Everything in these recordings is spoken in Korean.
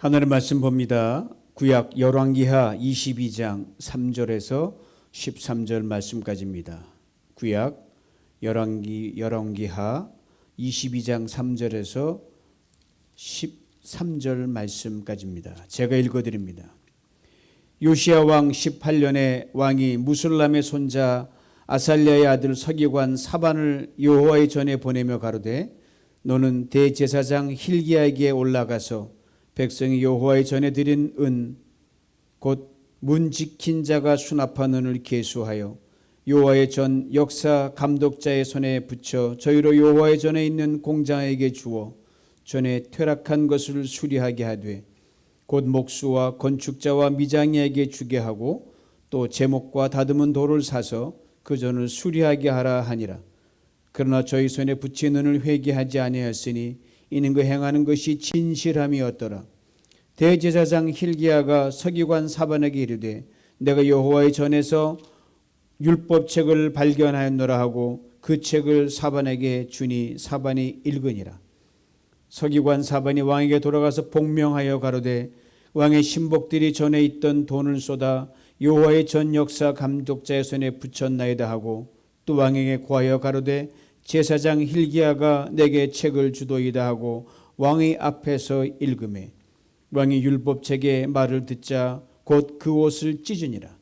하늘의 말씀 봅니다. 구약 열왕기하 22장 3절에서 13절 말씀까지입니다. 구약 열왕기하 22장 3절에서 13절 말씀까지입니다. 제가 읽어드립니다. 요시야 왕 18년에 왕이 무술람의 손자 아살랴의 아들 서기관 사반을 여호와의 전에 보내며 가로되 너는 대제사장 힐기야에게 올라가서 백성이 여호와의 전에 드린 은 곧 문 지킨 자가 수납한 은을 계수하여 여호와의 전 역사 감독자의 손에 붙여 저희로 여호와의 전에 있는 공장에게 주어 전에 퇴락한 것을 수리하게 하되 곧 목수와 건축자와 미장이에게 주게 하고 또 제목과 다듬은 돌을 사서 그 전을 수리하게 하라 하니라. 그러나 저희 손에 붙인 은을 회개하지 아니하였으니 이는 그 행하는 것이 진실함이었더라. 대제사장 힐기야가 서기관 사반에게 이르되 내가 여호와의 전에서 율법책을 발견하였노라 하고 그 책을 사반에게 주니 사반이 읽으니라. 서기관 사반이 왕에게 돌아가서 복명하여 가로되 왕의 신복들이 전에 있던 돈을 쏟아 여호와의 전 역사 감독자의 손에 붙였나이다 하고 또 왕에게 고하여 가로되 제사장 힐기야가 내게 책을 주도이다 하고 왕의 앞에서 읽으매 왕이 율법책의 말을 듣자 곧 그 옷을 찢으니라.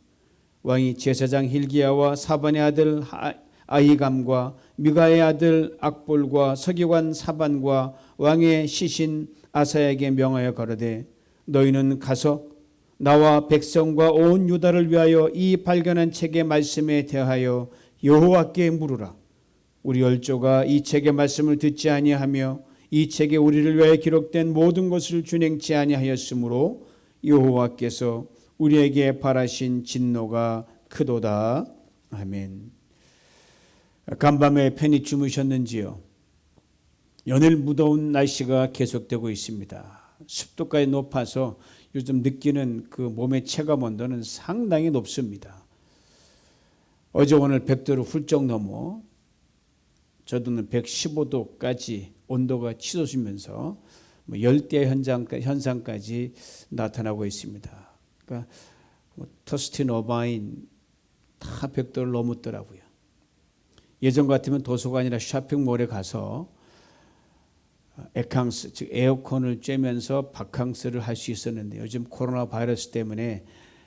왕이 제사장 힐기야와 사반의 아들 아히감과 미가의 아들 악볼과 서기관 사반과 왕의 시신 아사야에게 명하여 가로되 너희는 가서 나와 백성과 온 유다를 위하여 이 발견한 책의 말씀에 대하여 여호와께 물으라. 우리 열조가 이 책의 말씀을 듣지 아니하며 이 책에 우리를 위하여 기록된 모든 것을 준행치 아니하였으므로 여호와께서 우리에게 바라신 진노가 크도다. 아멘. 간밤에 편히 주무셨는지요? 연일 무더운 날씨가 계속되고 있습니다. 습도까지 높아서 요즘 느끼는 그 몸의 체감 온도는 상당히 높습니다. 어제 오늘 100도를 훌쩍 넘어 저도는 115도까지 온도가 치솟으면서 열대 현상까지 나타나고 있습니다. 그러니까 터스틴 어바인 다 100도를 넘었더라고요. 예전 같으면 도서관이나 쇼핑몰에 가서 에캉스, 즉 에어컨을 쬐면서 바캉스를 할 수 있었는데 요즘 코로나 바이러스 때문에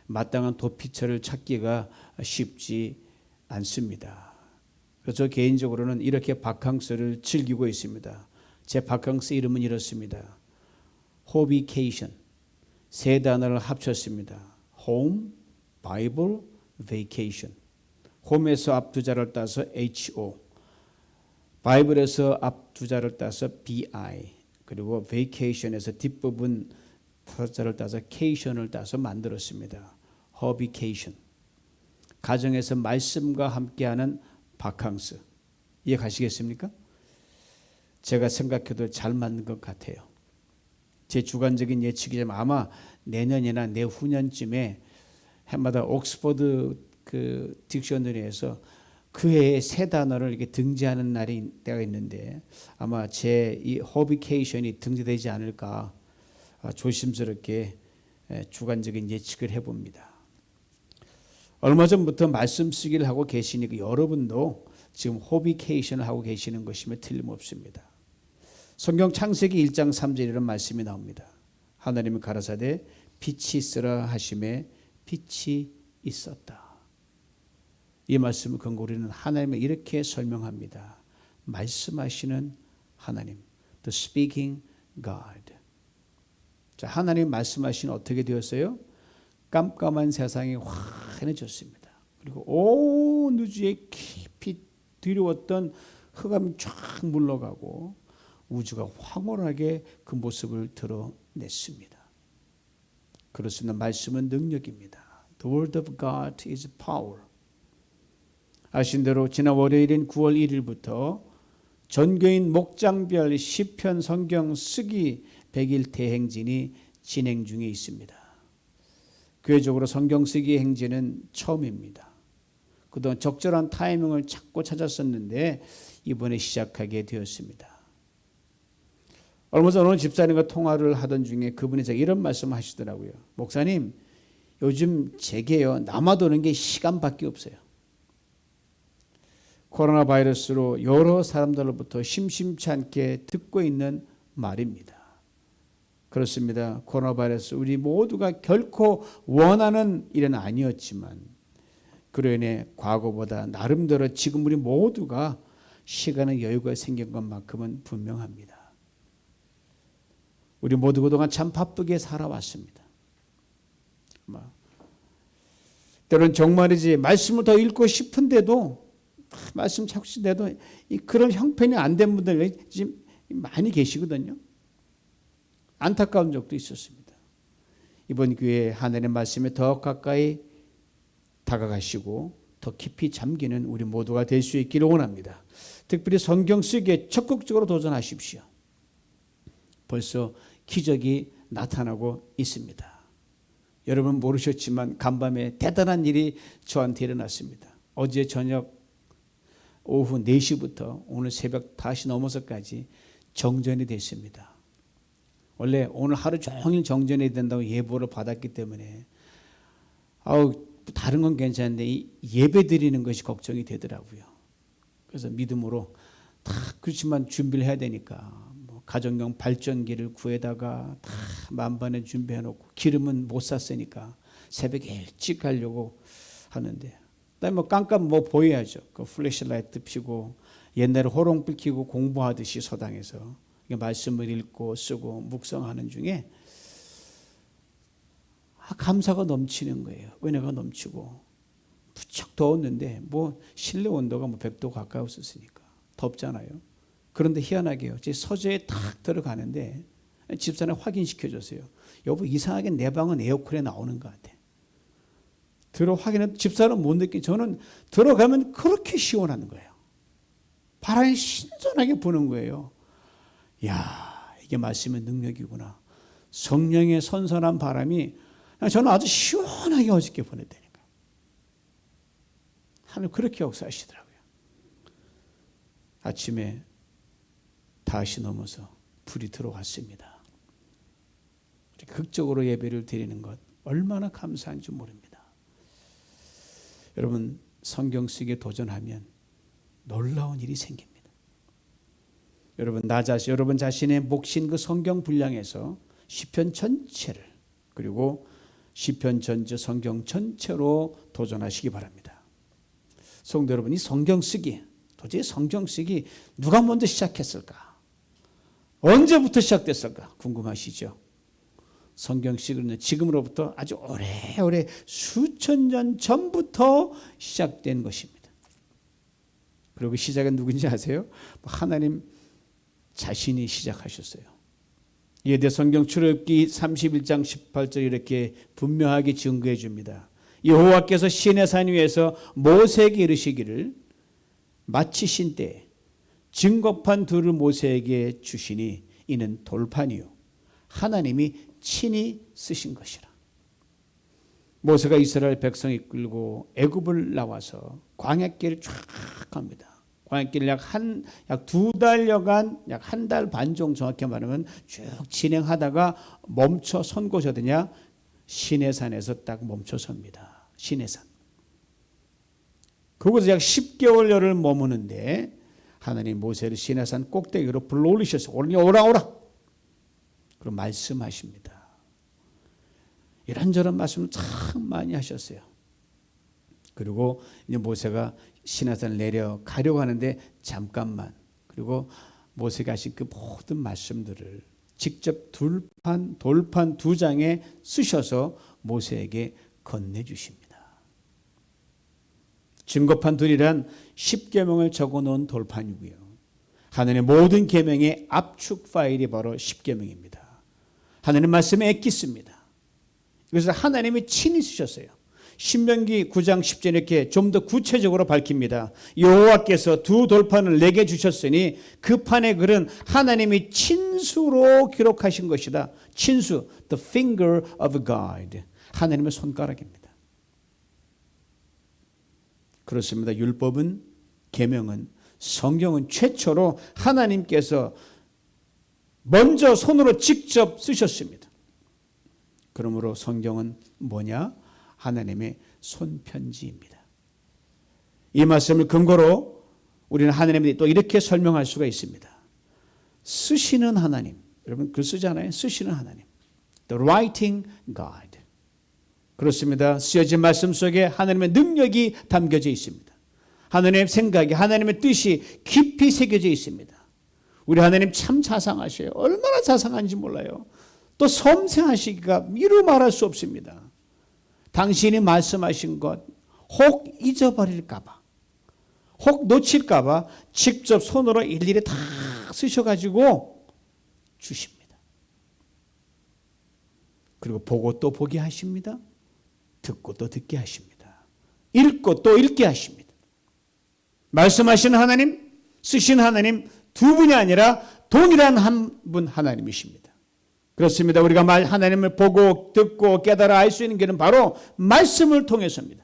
마땅한 도피처를 찾기가 쉽지 않습니다. 그래서 저 개인적으로는 이렇게 바캉스를 즐기고 있습니다. 제 바캉스 이름은 이렇습니다. 호비케이션. 세 단어를 합쳤습니다. Home, Bible, Vacation. 홈에서 앞 두 자를 따서 HO, 바이블에서 앞 두 자를 따서 BI, 그리고 Vacation에서 뒷부분 첫 자를 따서 Cation을 따서 만들었습니다. Hobication. 가정에서 말씀과 함께하는 바캉스. 이해 가시겠습니까? 제가 생각해도 잘 맞는 것 같아요. 제 주관적인 예측이지만 아마 내년이나 내후년쯤에 해마다 옥스퍼드 그 딕셔너리에서 그 해의 세 단어를 이렇게 등재하는 날이 때가 있는데 아마 제 이 허비케이션이 등재되지 않을까 조심스럽게 주관적인 예측을 해봅니다. 얼마 전부터 말씀 쓰기를 하고 계시니까 여러분도 지금 호비케이션을 하고 계시는 것이면 틀림없습니다. 성경 창세기 1장 3절 이런 말씀이 나옵니다. 하나님은 가라사대 빛이 있으라 하심에 빛이 있었다. 이 말씀을 근거로 우리는 하나님을 이렇게 설명합니다. 말씀하시는 하나님, the speaking God. 자, 하나님 말씀하시는 어떻게 되었어요? 깜깜한 세상이 환해졌습니다. 그리고 온 우주에 깊이 두려웠던 흑암이 쫙 물러가고 우주가 황홀하게 그 모습을 드러냈습니다. 그렇습니다. 말씀은 능력입니다. The word of God is power. 아신 대로 지난 월요일인 9월 1일부터 전교인 목장별 시편 성경 쓰기 100일 대행진이 진행 중에 있습니다. 교회적으로 성경 쓰기 행진은 처음입니다. 그동안 적절한 타이밍을 찾고 찾았었는데 이번에 시작하게 되었습니다. 얼마 전에 어느 집사님과 통화를 하던 중에 그분이 제가 이런 말씀을 하시더라고요. 목사님, 요즘 제게요, 남아도는 게 시간밖에 없어요. 코로나 바이러스로 여러 사람들로부터 심심치 않게 듣고 있는 말입니다. 그렇습니다. 코로나 바이러스 우리 모두가 결코 원하는 일은 아니었지만 그로 인해 과거보다 나름대로 지금 우리 모두가 시간의 여유가 생긴 것만큼은 분명합니다. 우리 모두 그동안 참 바쁘게 살아왔습니다. 때로는 정말이지 말씀을 더 읽고 싶은데도 말씀 찾고 싶은데도 그런 형편이 안 된 분들이 지금 많이 계시거든요. 안타까운 적도 있었습니다. 이번 기회에 하나님의 말씀에 더 가까이 다가가시고 더 깊이 잠기는 우리 모두가 될 수 있기를 원합니다. 특별히 성경 쓰기에 적극적으로 도전하십시오. 벌써 기적이 나타나고 있습니다. 여러분 모르셨지만 간밤에 대단한 일이 저한테 일어났습니다. 어제 저녁 오후 4시부터 오늘 새벽 5시 넘어서까지 정전이 됐습니다. 원래 오늘 하루 종일 정전이 된다고 예보를 받았기 때문에 다른 건 괜찮은데 이 예배 드리는 것이 걱정이 되더라고요. 그래서 믿음으로 다 그렇지만 준비를 해야 되니까 가정용 발전기를 구해다가 다 만반에 준비해 놓고 기름은 못 샀으니까 새벽에 일찍 가려고 하는데 그다음에 깜깜 보여야죠. 그 플래시라이트 피고 옛날에 호롱불 켜고 공부하듯이 서당에서 말씀을 읽고 쓰고 묵상하는 중에 감사가 넘치는 거예요. 은혜가 넘치고 무척 더웠는데 실내 온도가 100도 가까웠었으니까 덥잖아요. 그런데 희한하게요. 제 서재에 딱 들어가는데 집사님 확인시켜줬어요. 여보 이상하게 내 방은 에어컨에 나오는 것 같아. 확인해도 집사는 못 느끼. 저는 들어가면 그렇게 시원한 거예요. 바람이 신선하게 부는 거예요. 야, 이게 말씀의 능력이구나. 성령의 선선한 바람이 저는 아주 시원하게 어저께 보냈다니까. 하나님 그렇게 역사하시더라고요. 아침에 다시 넘어서 불이 들어왔습니다. 극적으로 예배를 드리는 것 얼마나 감사한지 모릅니다. 여러분 성경 쓰기에 도전하면 놀라운 일이 생깁니다. 여러분 자신의 몫인 그 성경 분량에서 시편 전체를 그리고 시편 전체 성경 전체로 도전하시기 바랍니다. 성도 여러분, 이 성경 쓰기 도대체 성경 쓰기 누가 먼저 시작했을까? 언제부터 시작됐을까? 궁금하시죠? 성경 쓰기는 지금으로부터 아주 오래오래 수천 년 전부터 시작된 것입니다. 그리고 시작은 누군지 아세요? 하나님 자신이 시작하셨어요. 이에 대해 성경 출애굽기 31장 18절 이렇게 분명하게 증거해 줍니다. 여호와께서 시내산 위에서 모세에게 이르시기를 마치신 때에 증거판 둘을 모세에게 주시니 이는 돌판이요 하나님이 친히 쓰신 것이라. 모세가 이스라엘 백성을 이끌고 애굽을 나와서 광야길을 쫙 갑니다. 광야길을 약 2달여간 약 1달 반 정도 정확히 말하면 쭉 진행하다가 멈춰 선 곳이 어디냐? 시내산에서 딱 멈춰 섭니다. 시내산. 그곳에 약 10개월여를 머무는데 하나님 모세를 시내산 꼭대기로 불러 올리셔서 오라. 그럼 말씀하십니다. 이런저런 말씀을 참 많이 하셨어요. 그리고 이제 모세가 시내산을 내려가려고 하는데 잠깐만. 그리고 모세가 하신 그 모든 말씀들을 직접 돌판 2장에 쓰셔서 모세에게 건네주십니다. 증거판 둘이란 10계명을 적어놓은 돌판이고요. 하나님의 모든 계명의 압축 파일이 바로 10계명입니다. 하나님 말씀에 엑기스입니다. 그래서 하나님이 친히 쓰셨어요. 신명기 9장 10절 이렇게 좀 더 구체적으로 밝힙니다. 여호와께서 2 돌판을 내게 주셨으니 그 판의 글은 하나님이 친수로 기록하신 것이다. 친수, the finger of God. 하나님의 손가락입니다. 그렇습니다. 율법은, 계명은, 성경은 최초로 하나님께서 먼저 손으로 직접 쓰셨습니다. 그러므로 성경은 뭐냐? 하나님의 손편지입니다. 이 말씀을 근거로 우리는 하나님에 또 이렇게 설명할 수가 있습니다. 쓰시는 하나님. 여러분 글 쓰잖아요. 쓰시는 하나님. The writing God. 그렇습니다. 쓰여진 말씀 속에 하나님의 능력이 담겨져 있습니다. 하나님의 생각이, 하나님의 뜻이 깊이 새겨져 있습니다. 우리 하나님 참 자상하셔요. 얼마나 자상한지 몰라요. 또 섬세하시기가 이루 말할 수 없습니다. 당신이 말씀하신 것 혹 잊어버릴까 봐, 혹 놓칠까 봐 직접 손으로 일일이 다 쓰셔가지고 주십니다. 그리고 보고 또 보게 하십니다. 듣고 또 듣게 하십니다. 읽고 또 읽게 하십니다. 말씀하시는 하나님, 쓰신 하나님 두 분이 아니라 동일한 한 분 하나님이십니다. 그렇습니다. 우리가 하나님을 보고 듣고 깨달아 알 수 있는 길은 바로 말씀을 통해서입니다.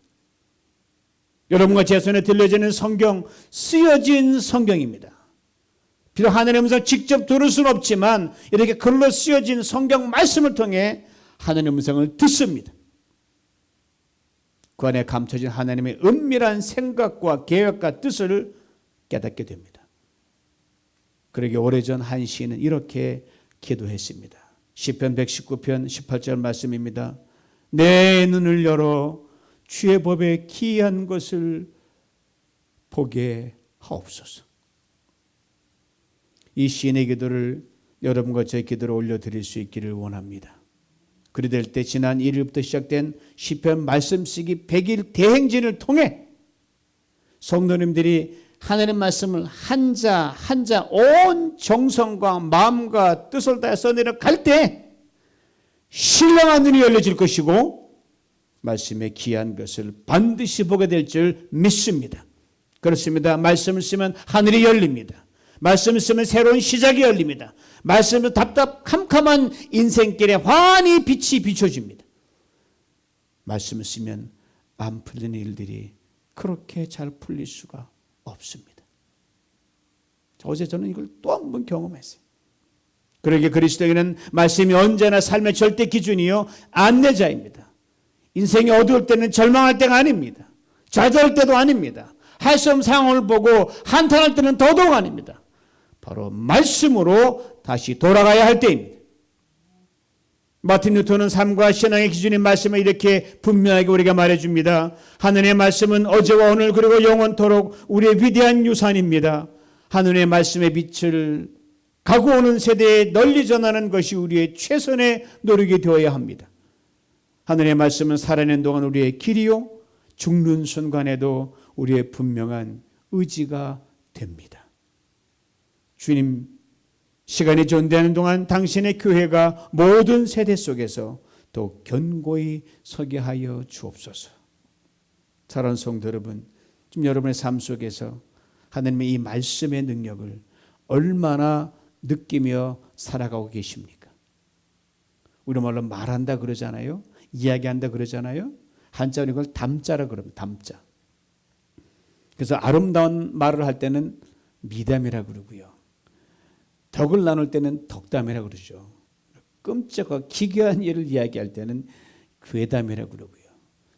여러분과 제 손에 들려지는 성경, 쓰여진 성경입니다. 비록 하나님의 음성을 직접 들을 수는 없지만 이렇게 글로 쓰여진 성경 말씀을 통해 하나님의 음성을 듣습니다. 그 안에 감춰진 하나님의 은밀한 생각과 계획과 뜻을 깨닫게 됩니다. 그러기 오래전 한 시인은 이렇게 기도했습니다. 시편 119편 18절 말씀입니다. 내 눈을 열어 주의 법에 기이한 것을 보게 하옵소서. 이 시인의 기도를 여러분과 제 기도로 올려드릴 수 있기를 원합니다. 그리 될 때 지난 1일부터 시작된 시편 말씀 쓰기 100일 대행진을 통해 성도님들이 하나님 말씀을 한자 한자 온 정성과 마음과 뜻을 다해 써내려갈 때 신령한 눈이 열려질 것이고 말씀의 귀한 것을 반드시 보게 될 줄 믿습니다. 그렇습니다. 말씀을 쓰면 하늘이 열립니다. 말씀을 쓰면 새로운 시작이 열립니다. 말씀을 캄캄한 인생길에 환히 빛이 비춰집니다. 말씀을 쓰면 안 풀리는 일들이 그렇게 잘 풀릴 수가 없습니다. 어제 저는 이걸 또 한 번 경험했어요. 그러기에 그리스도인은 말씀이 언제나 삶의 절대 기준이요 안내자입니다. 인생이 어두울 때는 절망할 때가 아닙니다. 좌절할 때도 아닙니다. 할 수 없는 상황을 보고 한탄할 때는 더더욱 아닙니다. 바로 말씀으로 다시 돌아가야 할 때입니다. 마틴 루터는 삶과 신앙의 기준인 말씀을 이렇게 분명하게 우리가 말해줍니다. 하늘의 말씀은 어제와 오늘 그리고 영원토록 우리의 위대한 유산입니다. 하늘의 말씀의 빛을 가고 오는 세대에 널리 전하는 것이 우리의 최선의 노력이 되어야 합니다. 하늘의 말씀은 살아있는 동안 우리의 길이요 죽는 순간에도 우리의 분명한 의지가 됩니다. 주님, 시간이 존재하는 동안 당신의 교회가 모든 세대 속에서 더 견고히 서게 하여 주옵소서. 사랑하는 성도 여러분, 지금 여러분의 삶 속에서 하나님의 이 말씀의 능력을 얼마나 느끼며 살아가고 계십니까? 우리말로 말한다 그러잖아요. 이야기한다 그러잖아요. 한자로 이걸 담자라 그럽니다. 담자. 그래서 아름다운 말을 할 때는 미담이라 그러고요. 덕을 나눌 때는 덕담이라 그러죠. 끔찍하고 기괴한 일을 이야기할 때는 괴담이라 그러고요.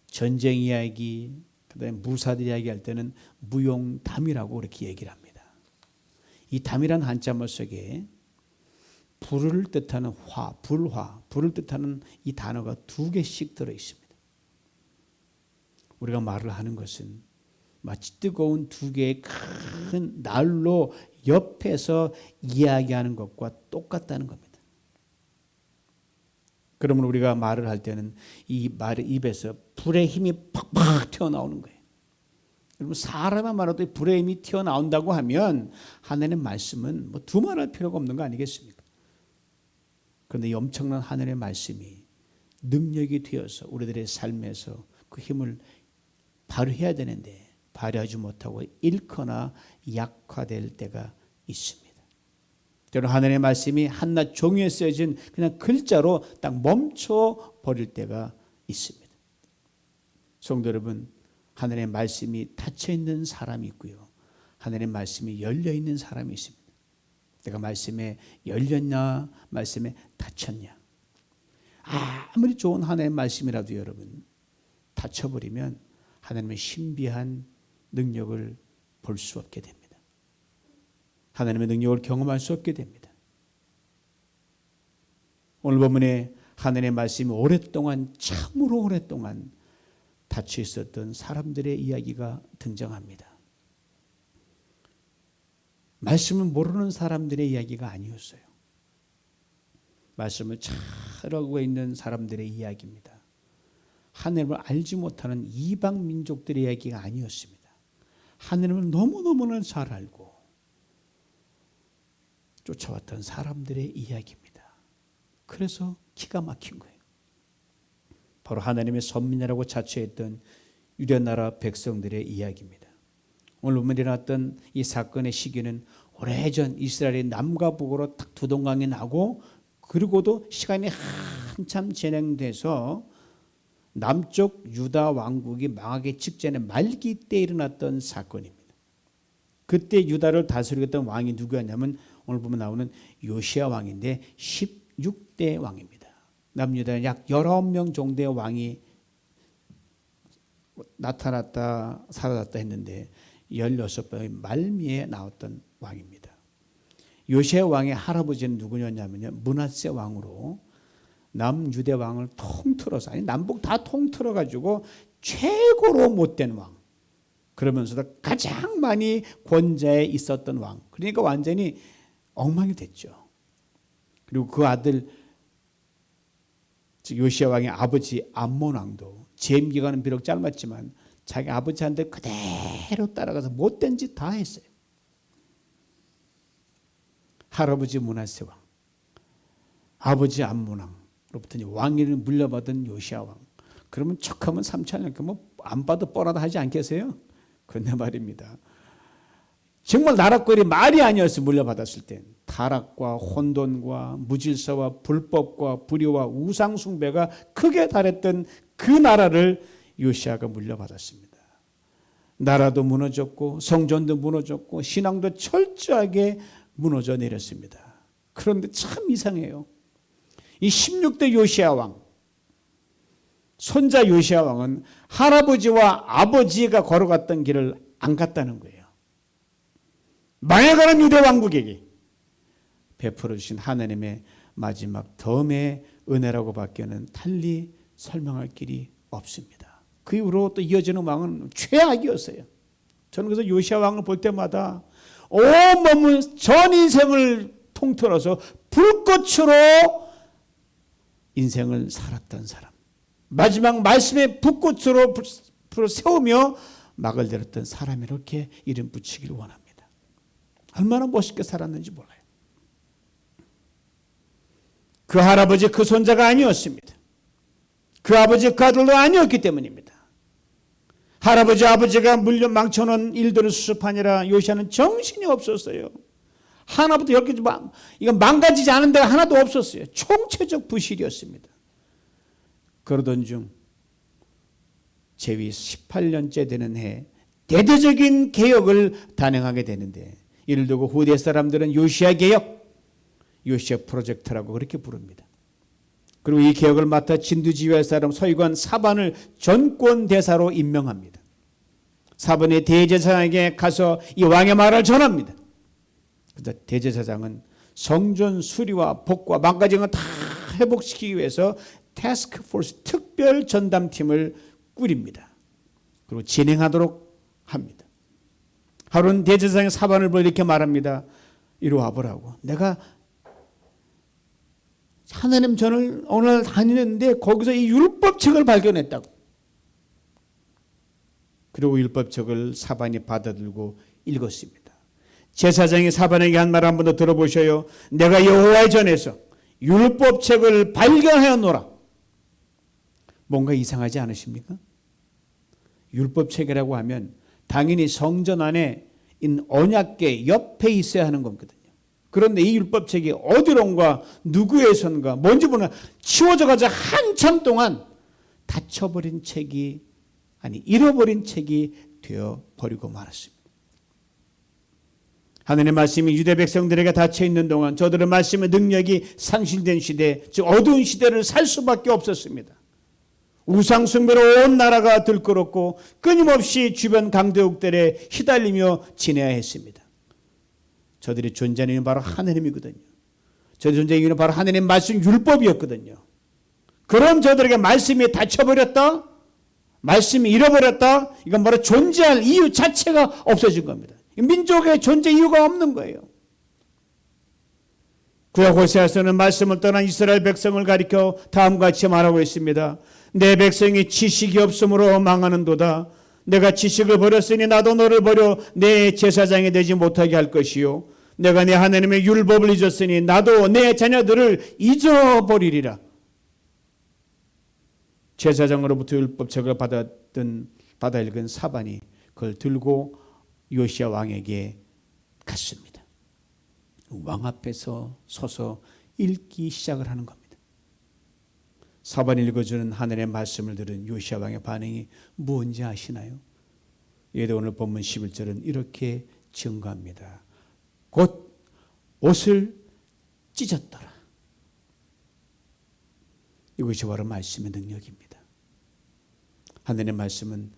전쟁 이야기, 그다음에 무사들 이야기할 때는 무용담이라고 그렇게 얘기를 합니다. 이 담이란 한자말 속에 불을 뜻하는 화, 불화, 불을 뜻하는 이 단어가 2개씩 들어 있습니다. 우리가 말을 하는 것은 마치 뜨거운 2개의 큰 난로 옆에서 이야기하는 것과 똑같다는 겁니다. 그러면 우리가 말을 할 때는 이 말의 입에서 불의 힘이 팍팍 튀어나오는 거예요. 여러분, 사람의 말에도 불의 힘이 튀어나온다고 하면 하나님의 말씀은 뭐 두말할 필요가 없는 거 아니겠습니까? 그런데 이 엄청난 하늘의 말씀이 능력이 되어서 우리들의 삶에서 그 힘을 발휘해야 되는데 발휘하지 못하고 잃거나 약화될 때가 있습니다. 여러분, 하나님의 말씀이 한낱 종이에 쓰여진 그냥 글자로 딱 멈춰 버릴 때가 있습니다. 성도 여러분, 하나님의 말씀이 닫혀 있는 사람이 있고요. 하나님의 말씀이 열려 있는 사람이 있습니다. 내가 말씀에 열렸냐, 말씀에 닫혔냐. 아무리 좋은 하나님의 말씀이라도 여러분 닫혀버리면 하나님의 신비한 능력을 볼 수 없게 됩니다. 하나님의 능력을 경험할 수 없게 됩니다. 오늘 본문에 하나님의 말씀이 오랫동안, 참으로 오랫동안 닫혀 있었던 사람들의 이야기가 등장합니다. 말씀을 모르는 사람들의 이야기가 아니었어요. 말씀을 잘 알고 있는 사람들의 이야기입니다. 하나님을 알지 못하는 이방 민족들의 이야기가 아니었습니다. 하나님을 너무너무나 잘 알고 쫓아왔던 사람들의 이야기입니다. 그래서 기가 막힌 거예요. 바로 하나님의 선민이라고 자처했던 유대나라 백성들의 이야기입니다. 오늘 본문에 일어났던 이 사건의 시기는 오래전 이스라엘이 남과 북으로 딱 두 동강이 나고, 그리고도 시간이 한참 진행돼서 남쪽 유다 왕국이 망하기 직전에 말기 때 일어났던 사건입니다. 그때 유다를 다스리던 왕이 누구였냐면 오늘 보면 나오는 요시야 왕인데 16대 왕입니다. 남유다에 약 19명 정도의 왕이 나타났다 사라졌다 했는데 16번의 말미에 나왔던 왕입니다. 요시야 왕의 할아버지는 누구였냐면요, 므낫세 왕으로 남유대 왕을 통틀어서, 아니 남북 다 통틀어 가지고 최고로 못된 왕, 그러면서도 가장 많이 권좌에 있었던 왕. 그러니까 완전히 엉망이 됐죠. 그리고 그 아들 즉 요시야 왕의 아버지 암몬 왕도 재임 기간은 비록 짧았지만 자기 아버지한테 그대로 따라가서 못된 짓 다 했어요. 할아버지 므낫세 왕, 아버지 암몬 왕으로부터 왕위를 물려받은 요시야 왕. 그러면 척하면 3,000년 뭐 안 봐도 뻔하다 하지 않겠어요? 그런데 말입니다. 정말 나라꼴이 말이 아니었어요. 물려받았을 때 타락과 혼돈과 무질서와 불법과 불의와 우상 숭배가 크게 달했던 그 나라를 요시야가 물려받았습니다. 나라도 무너졌고 성전도 무너졌고 신앙도 철저하게 무너져 내렸습니다. 그런데 참 이상해요. 이 16대 요시야 왕, 손자 요시야 왕은 할아버지와 아버지가 걸어갔던 길을 안 갔다는 거예요. 망해가는 유대 왕국에게 베풀어 주신 하나님의 마지막 덤의 은혜라고 밖에는 달리 설명할 길이 없습니다. 그 이후로 또 이어지는 왕은 최악이었어요. 저는 그래서 요시야 왕을 볼 때마다 온몸을 전 인생을 통틀어서 불꽃으로 인생을 살았던 사람, 마지막 말씀의 불꽃으로 세우며 막을 내렸던 사람이 이렇게 이름 붙이기를 원합니다. 얼마나 멋있게 살았는지 몰라요. 그 할아버지 그 손자가 아니었습니다. 그 아버지 그 아들도 아니었기 때문입니다. 할아버지 아버지가 물려 망쳐놓은 일들을 수습하니라 요시야는 정신이 없었어요. 하나부터 10개까지 이건 망가지지 않은 데가 하나도 없었어요. 총체적 부실이었습니다. 그러던 중 재위 18년째 되는 해 대대적인 개혁을 단행하게 되는데, 이를 두고 후대 사람들은 요시야 개혁, 요시야 프로젝트라고 그렇게 부릅니다. 그리고 이 개혁을 맡아 진두지휘할 사람 서기관 사반을 전권 대사로 임명합니다. 사반의 대제사장에게 가서 이 왕의 말을 전합니다. 그래서 대제사장은 성전 수리와 복과 망가진 것 다 회복시키기 위해서 태스크포스 특별 전담팀을 꾸립니다. 그리고 진행하도록 합니다. 하루는 대제사장의 사반을 보고 이렇게 말합니다. 이리 와보라고. 내가 하나님 전을 오늘 다니는데 거기서 이 율법책을 발견했다고. 그리고 율법책을 사반이 받아들고 읽었습니다. 제사장이 사반에게 한 말 한 번 더 들어보셔요. 내가 여호와의 전에서 율법책을 발견하였노라. 뭔가 이상하지 않으십니까? 율법책이라고 하면 당연히 성전 안에 있는 언약궤 옆에 있어야 하는 거거든요. 그런데 이 율법책이 어디론가 누구의 손가 뭔지 모르나 치워져 가지고 한참 동안 닫혀버린 책이, 아니 잃어버린 책이 되어버리고 말았습니다. 하나님의 말씀이 유대 백성들에게 닫혀 있는 동안 저들의 말씀의 능력이 상실된 시대, 즉 어두운 시대를 살 수밖에 없었습니다. 우상 숭배로 온 나라가 들끓었고 끊임없이 주변 강대국들에 휘달리며 지내야 했습니다. 저들이 존재하는 이유는 바로 하나님이거든요. 저들이 존재하는 이유는 바로 하나님의 말씀 율법이었거든요. 그런 저들에게 말씀이 닫혀버렸다, 말씀이 잃어버렸다, 이건 바로 존재할 이유 자체가 없어진 겁니다. 민족의 존재 이유가 없는 거예요. 구약 호세아서는 말씀을 떠난 이스라엘 백성을 가리켜 다음과 같이 말하고 있습니다. 내 백성이 지식이 없으므로 망하는도다. 내가 지식을 버렸으니 나도 너를 버려 내 제사장이 되지 못하게 할 것이요. 내가 내 하나님의 율법을 잊었으니 나도 내 자녀들을 잊어버리리라. 제사장으로부터 율법책을 받아 읽은 사반이 그걸 들고 요시야 왕에게 갔습니다. 왕 앞에서 서서 읽기 시작을 하는 겁니다. 사반이 읽어주는 하늘의 말씀을 들은 요시야 왕의 반응이 뭔지 아시나요? 예도 오늘 본문 11절은 이렇게 증거합니다. 곧 옷을 찢었더라. 이것이 바로 말씀의 능력입니다. 하늘의 말씀은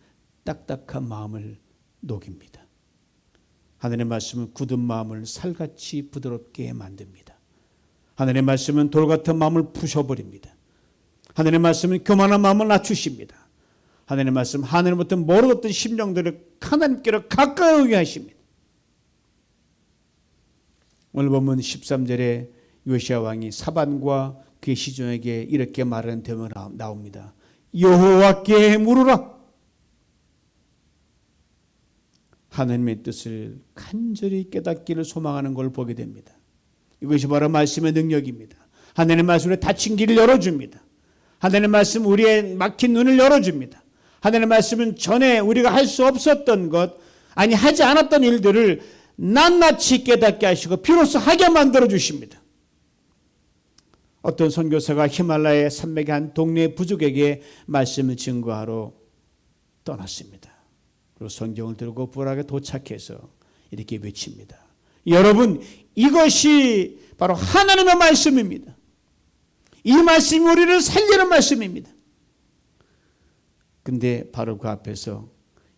딱딱한 마음을 녹입니다. 하늘의 말씀은 굳은 마음을 살같이 부드럽게 만듭니다. 하늘의 말씀은 돌 같은 마음을 부셔버립니다. 하늘의 말씀은 교만한 마음을 낮추십니다. 하늘의 말씀, 하늘부터 멀어졌던 심령들을 하나님께로 가까이 오게 하십니다. 오늘 본문 13절에 요시야 왕이 사반과 그의 시종에게 이렇게 말하는 대목이 나옵니다. 여호와께 물으라. 하나님의 뜻을 간절히 깨닫기를 소망하는 걸 보게 됩니다. 이것이 바로 말씀의 능력입니다. 하나님의 말씀으로 닫힌 길을 열어줍니다. 하나님의 말씀 우리의 막힌 눈을 열어줍니다. 하나님의 말씀은 전에 우리가 할 수 없었던 것, 아니 하지 않았던 일들을 낱낱이 깨닫게 하시고 비로소 하게 만들어 주십니다. 어떤 선교사가 히말라야 산맥의 한 동네 부족에게 말씀을 증거하러 떠났습니다. 그리고 성경을 들고 부락에 도착해서 이렇게 외칩니다. 여러분, 이것이 바로 하나님의 말씀입니다. 이 말씀이 우리를 살리는 말씀입니다. 근데 바로 그 앞에서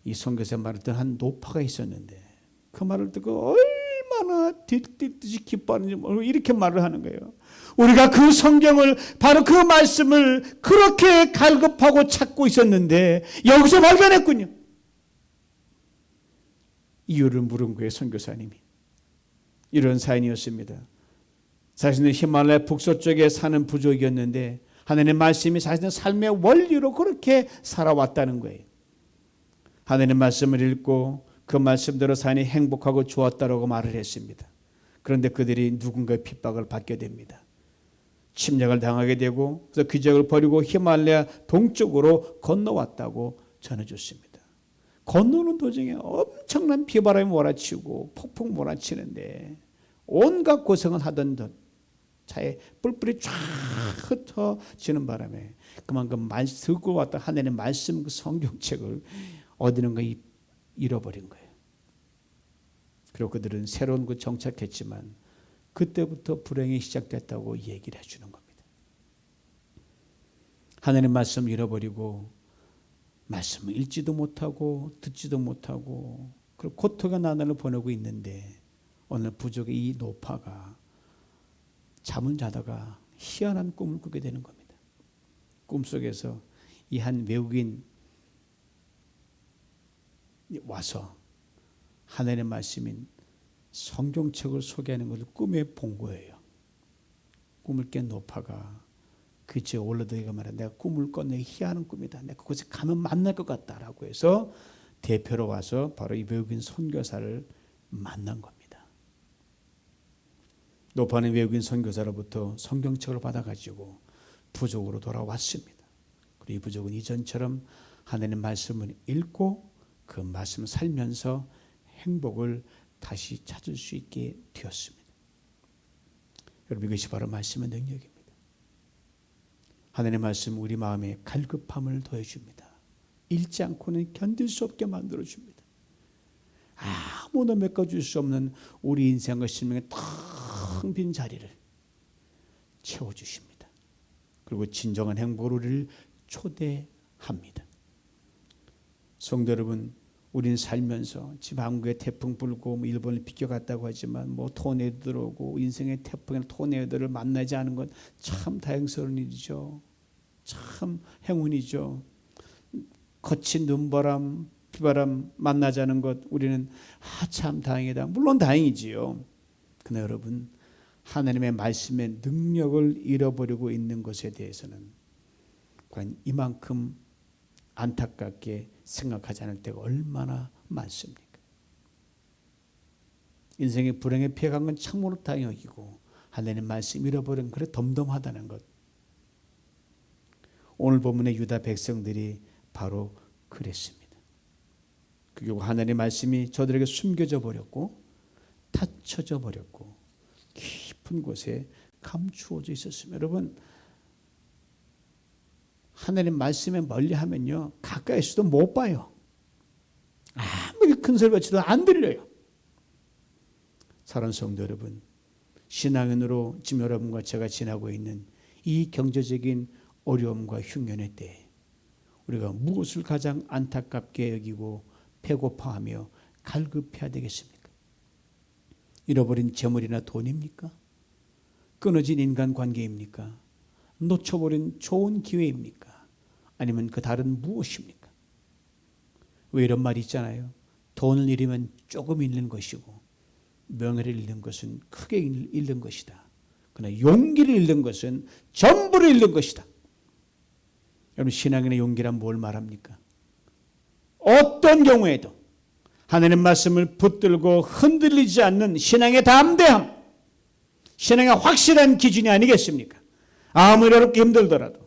이 선교사 말을 듣는 한 노파가 있었는데 그 말을 듣고 얼마나 뒷뜻이 기뻐하는지 모르고 이렇게 말을 하는 거예요. 우리가 그 성경을, 바로 그 말씀을 그렇게 갈급하고 찾고 있었는데 여기서 발견했군요. 이유를 물은 거예요, 선교사님이. 이런 사연이었습니다. 자신은 히말라야 북서쪽에 사는 부족이었는데 하나님의 말씀이 자신의 삶의 원리로 그렇게 살아왔다는 거예요. 하나님의 말씀을 읽고 그 말씀대로 삶이 행복하고 좋았다라고 말을 했습니다. 그런데 그들이 누군가의 핍박을 받게 됩니다. 침략을 당하게 되고 그래서 귀족을 버리고 히말라야 동쪽으로 건너왔다고 전해줬습니다. 건너는 도중에 엄청난 비바람이 몰아치고 폭풍 몰아치는데 온갖 고생을 하던 듯 차에 뿔뿔이 쫙 흩어지는 바람에 그만큼 들고 왔던 하나님의 말씀 그 성경책을 어디는가 잃어버린 거예요. 그리고 그들은 새로운 곳 정착했지만 그때부터 불행이 시작됐다고 얘기를 해주는 겁니다. 하나님의 말씀 잃어버리고 말씀을 읽지도 못하고 듣지도 못하고 그리고 고통의 나날을 보내고 있는데 오늘 부족의 이 노파가 잠을 자다가 희한한 꿈을 꾸게 되는 겁니다. 꿈속에서 이 한 외국인 와서 하나님의 말씀인 성경책을 소개하는 것을 꿈에 본 거예요. 꿈을 깬 노파가 그 지에 올라들어가 말해 내가 꿈을 꿨네, 희한한 꿈이다. 내가 그곳에 가면 만날 것 같다라고 해서 대표로 와서 바로 이 외국인 선교사를 만난 겁니다. 노파는 외국인 선교사로부터 성경책을 받아가지고 부족으로 돌아왔습니다. 그리고 이 부족은 이전처럼 하나님의 말씀을 읽고 그 말씀을 살면서 행복을 다시 찾을 수 있게 되었습니다. 여러분, 이것이 바로 말씀의 능력입니다. 하나님의 말씀 우리 마음에 갈급함을 더해줍니다. 읽지 않고는 견딜 수 없게 만들어줍니다. 아무도 메꿔줄 수 없는 우리 인생과 sinh命의 텅 빈 자리를 채워주십니다. 그리고 진정한 행복으로 우리를 초대합니다. 성도 여러분, 우리는 살면서 지금 한국에 태풍 불고 일본을 비껴갔다고 하지만 토네이도 들어오고 인생의 태풍이나 토네이도를 만나지 않은 건 참 다행스러운 일이죠. 참 행운이죠. 거친 눈바람, 비바람 만나지 않은 것 우리는 참 다행이다. 물론 다행이지요. 그러나 여러분, 하나님의 말씀의 능력을 잃어버리고 있는 것에 대해서는 과연 이만큼 안타깝게 생각하지 않을 때가 얼마나 많습니까? 인생의 불행에 피해간 건 참으로 다행히 여기고 하나님 말씀 잃어버린 그래 덤덤하다는 것. 오늘 본문의 유다 백성들이 바로 그랬습니다. 그리고 하나님의 말씀이 저들에게 숨겨져 버렸고 닫혀져 버렸고 깊은 곳에 감추어져 있었습니다. 여러분, 하나님 말씀에 멀리하면요 가까이서도 못 봐요. 아무리 큰 소리 외쳐도 안 들려요. 사랑하는 성도 여러분, 신앙인으로 지금 여러분과 제가 지나고 있는 이 경제적인 어려움과 흉년의 때에 우리가 무엇을 가장 안타깝게 여기고 배고파하며 갈급해야 되겠습니까? 잃어버린 재물이나 돈입니까? 끊어진 인간관계입니까? 놓쳐버린 좋은 기회입니까? 아니면 그 다른 무엇입니까? 왜 이런 말이 있잖아요. 돈을 잃으면 조금 잃는 것이고 명예를 잃는 것은 크게 잃는 것이다. 그러나 용기를 잃는 것은 전부를 잃는 것이다. 여러분, 신앙인의 용기란 뭘 말합니까? 어떤 경우에도 하나님 말씀을 붙들고 흔들리지 않는 신앙의 담대함, 신앙의 확실한 기준이 아니겠습니까? 아무리 어렵게 힘들더라도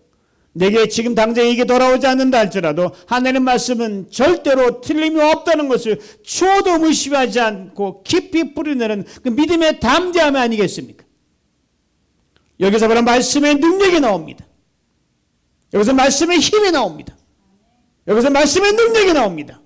내게 지금 당장 이게 돌아오지 않는다 할지라도 하나님 말씀은 절대로 틀림이 없다는 것을 추호도 무시하지 않고 깊이 뿌리내는 그 믿음의 담대함이 아니겠습니까? 여기서 바로 말씀의 능력이 나옵니다. 여기서 말씀의 힘이 나옵니다. 여기서 말씀의 능력이 나옵니다.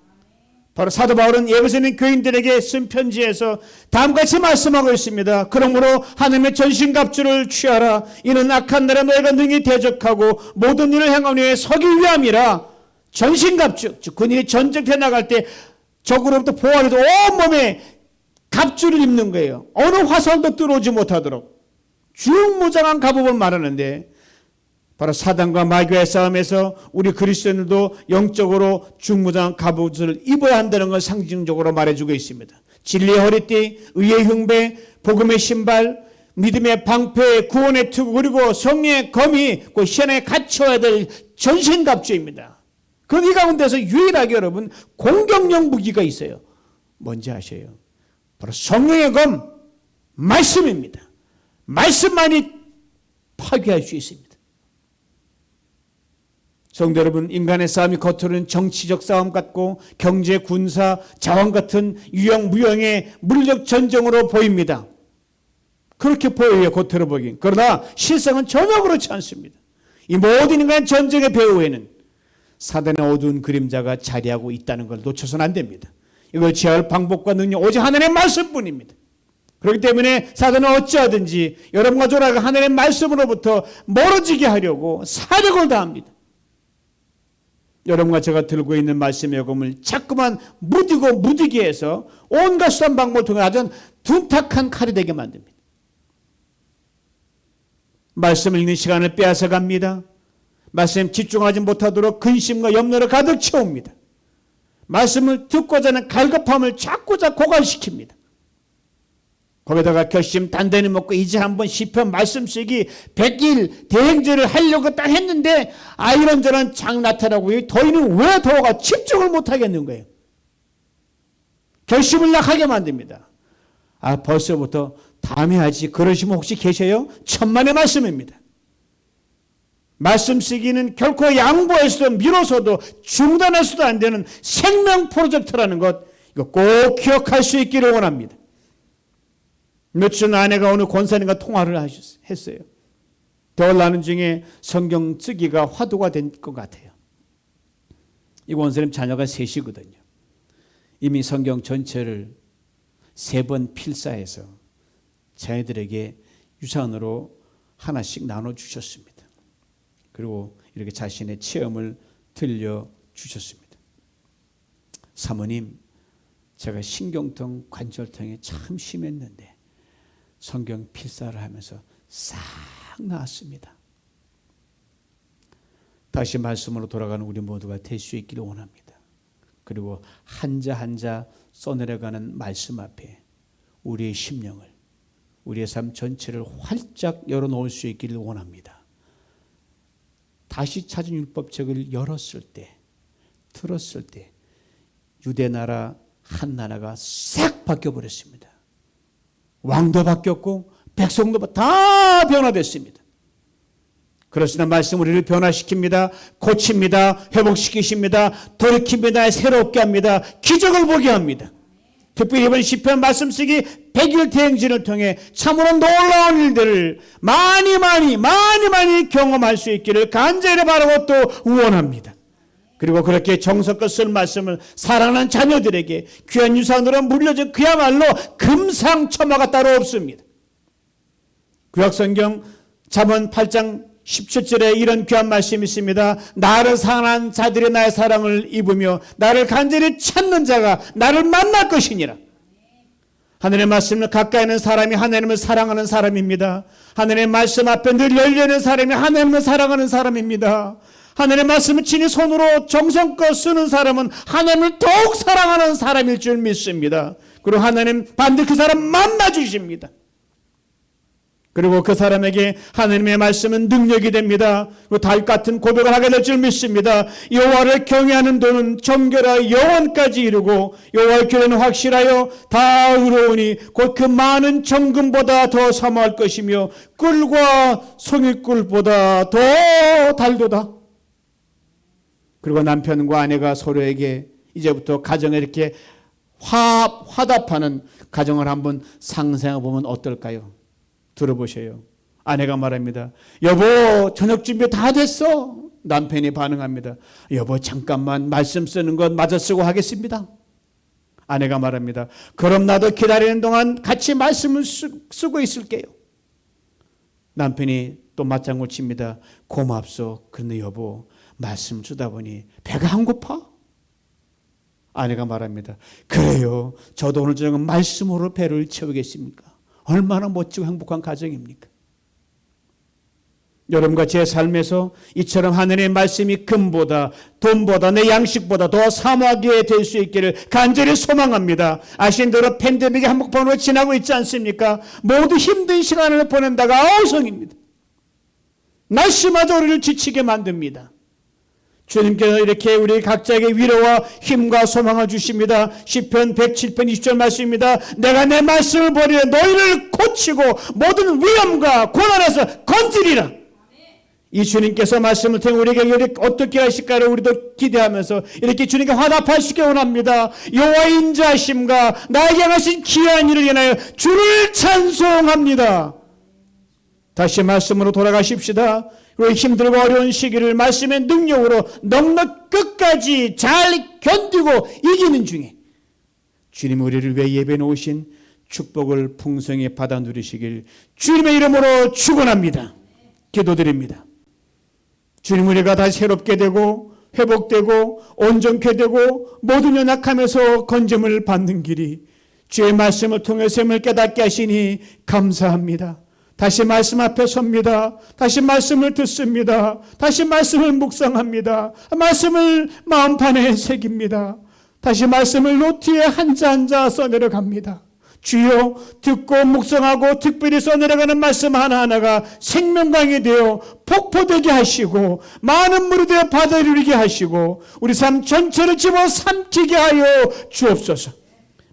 바로 사도 바울은 예배소에 있는 교인들에게 쓴 편지에서 다음같이 말씀하고 있습니다. 그러므로 하나님의 전신갑주를 취하라. 이는 악한 날에 너희가 능히 대적하고 모든 일을 행하는 위에 서기 위함이라. 전신갑주, 즉 군인이 전쟁터에 나갈 때 적으로부터 보호하기 위해서 온몸에 갑주를 입는 거예요. 어느 화살도 들어오지 못하도록 중무장한 갑옷을 말하는데, 바로 사단과 마귀와의 싸움에서 우리 그리스도인들도 영적으로 중무장한 갑옷을 입어야 한다는 걸 상징적으로 말해주고 있습니다. 진리의 허리띠, 의의 흉배, 복음의 신발, 믿음의 방패, 구원의 투구, 그리고 성령의 검이 그 시간에 갖춰야 될 전신갑주입니다. 그런 이 가운데서 유일하게 여러분 공격용 무기가 있어요. 뭔지 아셔요? 바로 성령의 검, 말씀입니다. 말씀만이 파괴할 수 있습니다. 성도 여러분, 인간의 싸움이 겉으로는 정치적 싸움 같고 경제, 군사, 자원 같은 유형, 무형의 물리적 전쟁으로 보입니다. 그렇게 보여요, 겉으로 보긴. 그러나 실상은 전혀 그렇지 않습니다. 이 모든 인간의 전쟁의 배후에는 사단의 어두운 그림자가 자리하고 있다는 걸 놓쳐서는 안 됩니다. 이걸 제어할 방법과 능력 오직 하나님의 말씀뿐입니다. 그렇기 때문에 사단은 어찌하든지 여러분과 저라가 하나님의 말씀으로부터 멀어지게 하려고 사력을 다합니다. 여러분과 제가 들고 있는 말씀의 요금을 자꾸만 무디게 해서 온갖 수단 방법을 통해 아주 둔탁한 칼이 되게 만듭니다. 말씀을 읽는 시간을 빼앗아 갑니다. 말씀에 집중하지 못하도록 근심과 염려를 가득 채웁니다. 말씀을 듣고자 하는 갈급함을 자꾸자 고갈시킵니다. 거기다가 결심 단단히 먹고 이제 한번 시편 말씀 쓰기 100일 대행제를 하려고 딱 했는데 이런저런 장 나타나고 더위는 왜 더워가 집중을 못하겠는 거예요. 결심을 약하게 만듭니다. 벌써부터 다음에 하지 그러시면 혹시 계셔요? 천만의 말씀입니다. 말씀 쓰기는 결코 양보해서도 미뤄서도 중단해서도 안 되는 생명 프로젝트라는 것, 이거 꼭 기억할 수 있기를 원합니다. 며칠 전 아내가 오늘 권사님과 통화를 했어요. 대화를 나눈 중에 성경 쓰기가 화두가 된 것 같아요. 이 권사님 자녀가 셋이거든요. 이미 성경 전체를 3번 필사해서 자녀들에게 유산으로 하나씩 나눠주셨습니다. 그리고 이렇게 자신의 체험을 들려주셨습니다. 사모님, 제가 신경통, 관절통이 참 심했는데 성경 필사를 하면서 싹 나았습니다. 다시 말씀으로 돌아가는 우리 모두가 될 수 있기를 원합니다. 그리고 한자 한자 써내려가는 말씀 앞에 우리의 심령을, 우리의 삶 전체를 활짝 열어놓을 수 있기를 원합니다. 다시 찾은 율법책을 열었을 때, 틀었을 때 유대 나라 한 나라가 싹 바뀌어버렸습니다. 왕도 바뀌었고 백성도 다 변화됐습니다. 그렇습니다. 말씀 우리를 변화시킵니다. 고칩니다. 회복시키십니다. 돌이킵니다. 새롭게 합니다. 기적을 보게 합니다. 특별히 이번 시편 말씀 쓰기 100일 대행진을 통해 참으로 놀라운 일들을 많이 경험할 수 있기를 간절히 바라고 또 원합니다. 그리고 그렇게 정성껏 쓴 말씀을 사랑하는 자녀들에게 귀한 유산으로 물려준 그야말로 금상첨화가 따로 없습니다. 구약성경 잠언 8장 17절에 이런 귀한 말씀이 있습니다. 나를 사랑하는 자들이 나의 사랑을 입으며 나를 간절히 찾는 자가 나를 만날 것이니라. 하늘의 말씀을 가까이 있는 사람이 하나님을 사랑하는 사람입니다. 하늘의 말씀 앞에 늘 열려있는 사람이 하나님을 사랑하는 사람입니다. 하늘의 말씀을 친히 손으로 정성껏 쓰는 사람은 하나님을 더욱 사랑하는 사람일 줄 믿습니다. 그리고 하나님 반드시 그 사람 만나주십니다. 그리고 그 사람에게 하나님의 말씀은 능력이 됩니다. 그리고 달 같은 고백을 하게 될 줄 믿습니다. 여호와를 경외하는 도는 정결하여 영원까지 이르고 여호와의 교회는 확실하여 다 의로우니 곧 그 많은 정금보다 더 사모할 것이며 꿀과 송이꿀보다 더 달도다. 그리고 남편과 아내가 서로에게 이제부터 가정에 이렇게 화답하는 가정을 한번 상상해 보면 어떨까요? 들어보세요. 아내가 말합니다. 여보, 저녁 준비 다 됐어. 남편이 반응합니다. 여보, 잠깐만 말씀 쓰는 건 마저 쓰고 하겠습니다. 아내가 말합니다. 그럼 나도 기다리는 동안 같이 말씀을 쓰고 있을게요. 남편이 또 맞장구 칩니다. 고맙소. 그런데 여보, 말씀 쓰다 보니 배가 안 고파? 아내가 말합니다. 그래요. 저도 오늘 저녁은 말씀으로 배를 채우겠습니까? 얼마나 멋지고 행복한 가정입니까? 여러분과 제 삶에서 이처럼 하늘의 말씀이 금보다 돈보다 내 양식보다 더 사모하게 될 수 있기를 간절히 소망합니다. 아시는 대로 팬데믹이 한복판으로 지나고 있지 않습니까? 모두 힘든 시간을 보낸다가 아우성입니다. 날씨마저 우리를 지치게 만듭니다. 주님께서 이렇게 우리 각자에게 위로와 힘과 소망을 주십니다. 시편 107편 20절 말씀입니다. 내가 내 말씀을 버리려 너희를 고치고 모든 위험과 고난에서 건지리라. 이 주님께서 말씀을 통해 우리에게 어떻게 하실까를 우리도 기대하면서 이렇게 주님께 화답할 수 있게 원합니다. 여호와의 인자하심과 나에게 하신 귀한 일을 인하여 주를 찬송합니다. 다시 말씀으로 돌아가십시다. 우리 힘들고 어려운 시기를 말씀의 능력으로 넉넉 끝까지 잘 견디고 이기는 중에 주님 우리를 위해 예배 놓으신 축복을 풍성히 받아 누리시길 주님의 이름으로 축원합니다. 기도드립니다. 주님 우리가 다시 새롭게 되고 회복되고 온전케 되고 모든 연약함에서 건짐을 받는 길이 주의 말씀을 통해서임을 깨닫게 하시니 감사합니다. 다시 말씀 앞에 섭니다. 다시 말씀을 듣습니다. 다시 말씀을 묵상합니다. 말씀을 마음판에 새깁니다. 다시 말씀을 노트에 한자 한자 써내려갑니다. 주여 듣고 묵상하고 특별히 써내려가는 말씀 하나하나가 생명강이 되어 폭포되게 하시고 많은 물이 되어 바다를 이루게 하시고 우리 삶 전체를 집어삼키게 하여 주옵소서.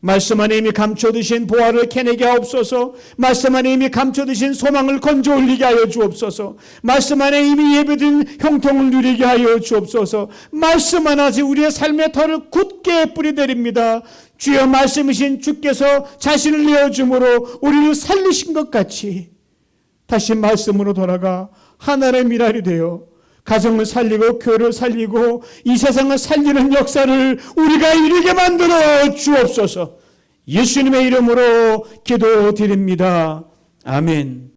말씀 안에 이미 감춰두신 보화를 캐내게 하옵소서. 말씀 안에 이미 감춰두신 소망을 건져 올리게 하여 주옵소서. 말씀 안에 이미 예배된 형통을 누리게 하여 주옵소서. 말씀 하나씩 우리의 삶의 털을 굳게 뿌리내립니다. 주여 말씀이신 주께서 자신을 내어줌으로 우리를 살리신 것 같이 다시 말씀으로 돌아가 하나의 미랄이 되어 가정을 살리고 교회를 살리고 이 세상을 살리는 역사를 우리가 이루게 만들어 주옵소서. 예수님의 이름으로 기도드립니다. 아멘.